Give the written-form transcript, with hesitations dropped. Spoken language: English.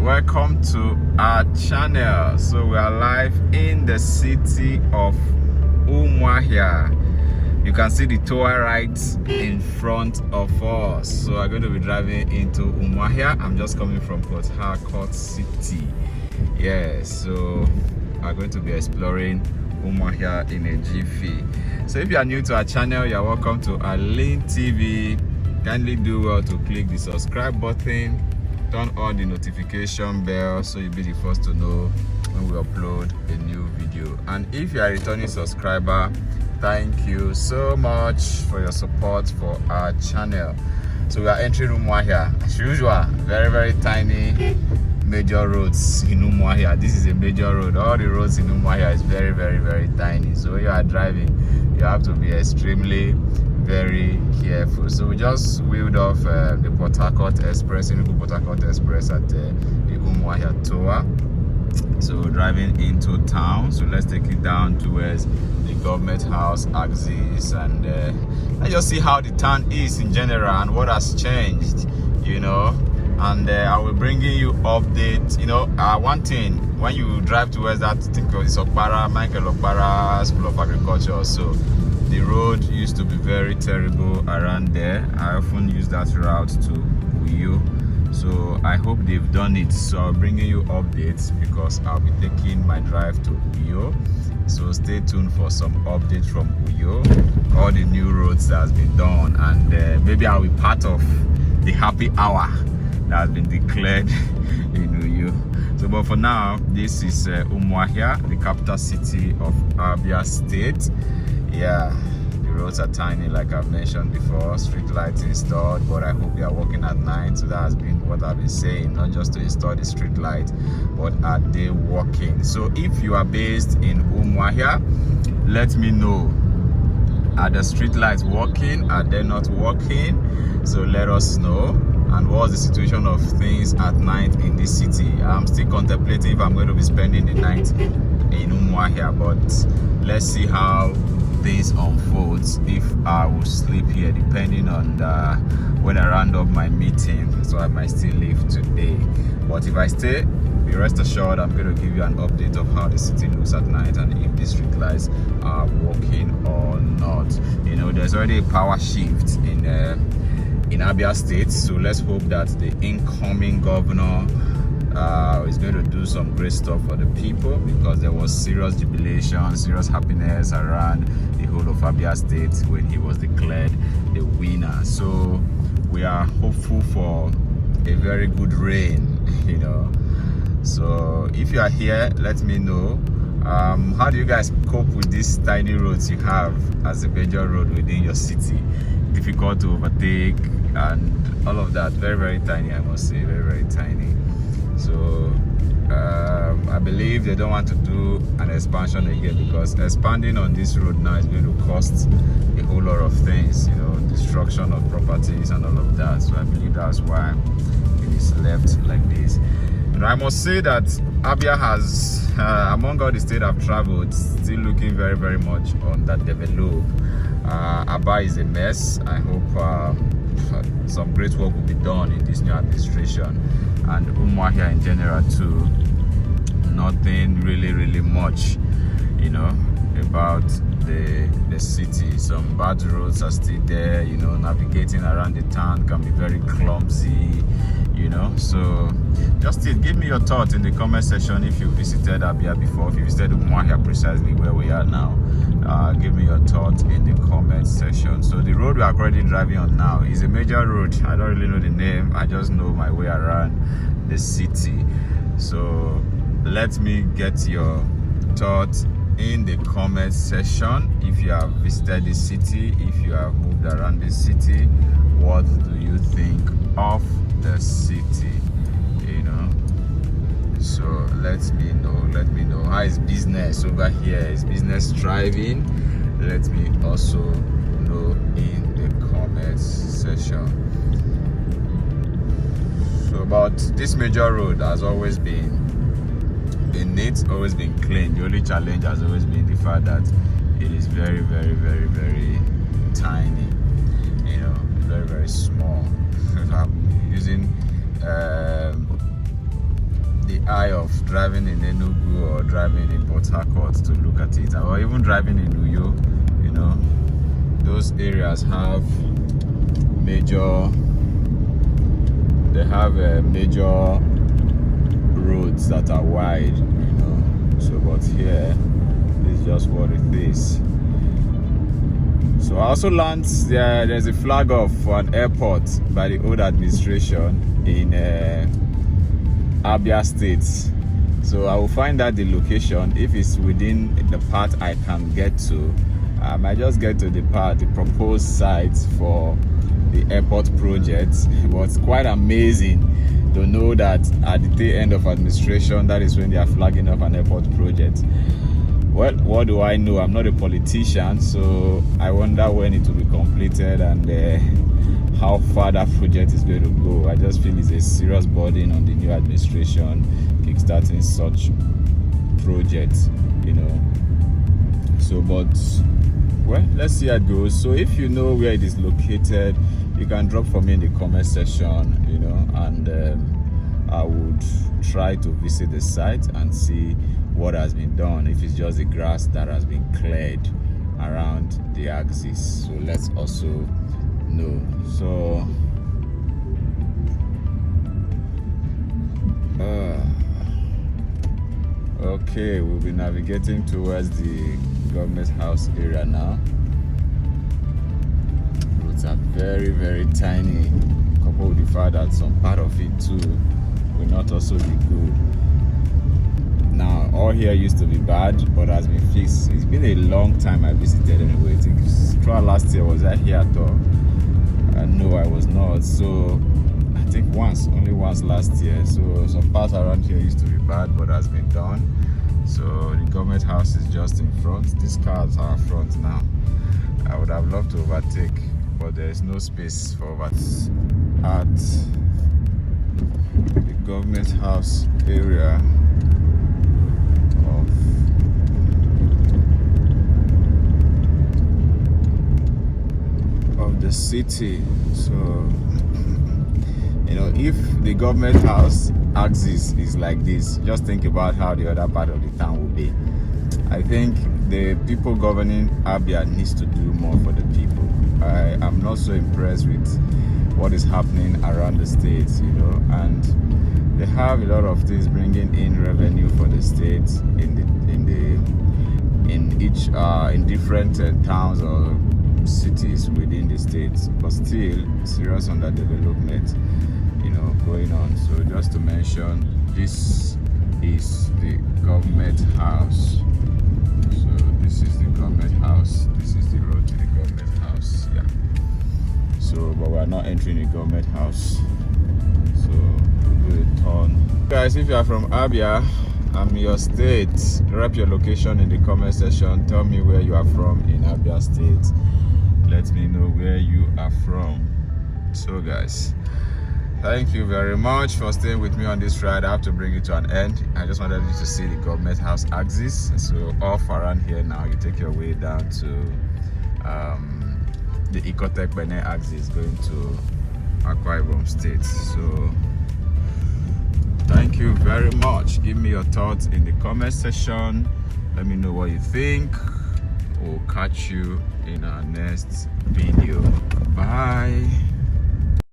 welcome to our channel. So we are live in the city of Umuahia. You can see the tower right in front of us. So I'm going to be driving into Umuahia. I'm just coming from Port Harcourt City. Yes, so I'm going to be exploring Umuahia in a jiffy. So if you are new to our channel, you're welcome to Arlin TV. Kindly do well to click the subscribe button, turn on the notification bell so you'll be the first to know when we upload a new video. And if you are a returning subscriber, thank you so much for your support for our channel. So we are entering Umuahia as usual. Very tiny major roads in Umuahia. This is a major road. All the roads in Umuahia is very tiny. So when you are driving, you have to be extremely very careful. So we just wheeled off the Port Harcourt Express, Enugu Port Harcourt Express at the Umuahia Tower. So we're driving into town. So let's take it down towards the government house axis, and let's just see how the town is in general and what has changed, you know. And I will bring you updates. You know, one thing, when you drive towards that, I think it's Michael Okpara School of Agriculture. So the road used to be very terrible around there. I often use that route to Uyo. So I hope they've done it. So I'll bring you updates because I'll be taking my drive to Uyo. So stay tuned for some updates from Uyo, all the new roads that has been done, and maybe I'll be part of the happy hour that has been declared in Uyo. So but for now, this is Umuahia, the capital city of ABIA State. Yeah, the roads are tiny like I've mentioned before. Street lights installed, but I hope they are working at night. So that has been what I've been saying, not just to install the street light, but are they working? So if you are based in Umuahia, let me know. Are the street lights working? Are they not working? So let us know. And what's the situation of things at night in this city? I'm still contemplating if I'm going to be spending the night in Umuahia, but let's see how things unfolds if I will sleep here, depending on when I round up my meeting. So I might still leave today, but if I stay, be rest assured I'm going to give you an update of how the city looks at night and if the street lights are working or not. You know, there's already a power shift in ABIA State, so let's hope that the incoming governor is going to do some great stuff for the people, because there was serious jubilation, serious happiness around the whole of ABIA State when he was declared the winner. So we are hopeful for a very good reign, you know. So if you are here, let me know. How do you guys cope with these tiny roads you have as a major road within your city? Difficult to overtake and all of that. Very tiny, I must say, very tiny. So I believe they don't want to do an expansion again, because expanding on this road now is going to cost a whole lot of things, you know, destruction of properties and all of that. So I believe that's why it is left like this. And I must say that ABIA has, among all the states I've traveled, still looking very much on that develop. Aba is a mess. I hope some great work will be done in this new administration, and Umuahia in general too. Nothing really much, you know, about the city. Some bad roads are still there, you know. Navigating around the town can be very clumsy, you know. So just give me your thoughts in the comment section if you visited ABIA before, if you visited Umuahia precisely where we are now. Give me your thoughts in the comment section. So the road we are currently driving on now is a major road. I don't really know the name, I just know my way around the city. So let me get your thoughts in the comment section. If you have visited the city, if you have moved around the city, what do you think of the city, you know? So let me know how is business over here. Is business thriving? Let me also know in the comments section. So but this major road has always been neat, always been clean. The only challenge has always been the fact that it is very tiny, you know, very small. I'm using the eye of driving in Enugu or driving in Port Harcourt to look at it, or even driving in Uyo. You know, those areas have major roads that are wide, you know. So but here is just what it is. So I also learned there's a flag off for an airport by the old administration in ABIA State. So I will find out the location. If it's within the part I can get to, I might just get to the proposed site for the airport project. It was quite amazing to know that at the tail end of administration, that is when they are flagging up an airport project. Well, what do I know? I'm not a politician, so I wonder when it will be completed and how far that project is going to go. I just feel it's a serious burden on the new administration kickstarting such projects, you know. So, but well, let's see how it goes. So if you know where it is located, you can drop for me in the comment section, you know, and I would try to visit the site and see what has been done, if it's just the grass that has been cleared around the axis. So let's also know. So okay, we'll be navigating towards the government house area now. Roads are very, very tiny, coupled with the fact that some part of it too will not also be good. Now, all here used to be bad, but has been fixed. It's been a long time I visited anyway. I think throughout last year, was I here at all? No, I was not. So I think only once last year. So some parts around here used to be bad, but has been done. So the government house is just in front. These cars are front now. I would have loved to overtake, but there is no space for overtake at the government house area of the city. So you know, if the government house axis is like this, just think about how the other part of the town will be. I think the people governing Abia needs to do more for the people. I am not so impressed with what is happening around the states, you know, and they have a lot of things bringing in revenue for the states in different towns or cities within the states, but still serious underdevelopment, you know, going on. So just to mention, this is the government house. So this is the government house. This is the road to the government house. Yeah. So, but we are not entering the government house. So we'll do a turn. Guys, if you are from Abia, I'm your state. Drop your location in the comment section. Tell me where you are from in Abia State. Let me know where you are from. So guys, thank you very much for staying with me on this ride. I have to bring it to an end. I just wanted you to see the government house axis. So off around here now, you take your way down to the Ecotech Bene axis going to Akwa Ibom State. So thank you very much. Give me your thoughts in the comment section. Let me know what you think. We'll catch you in our next video. Bye.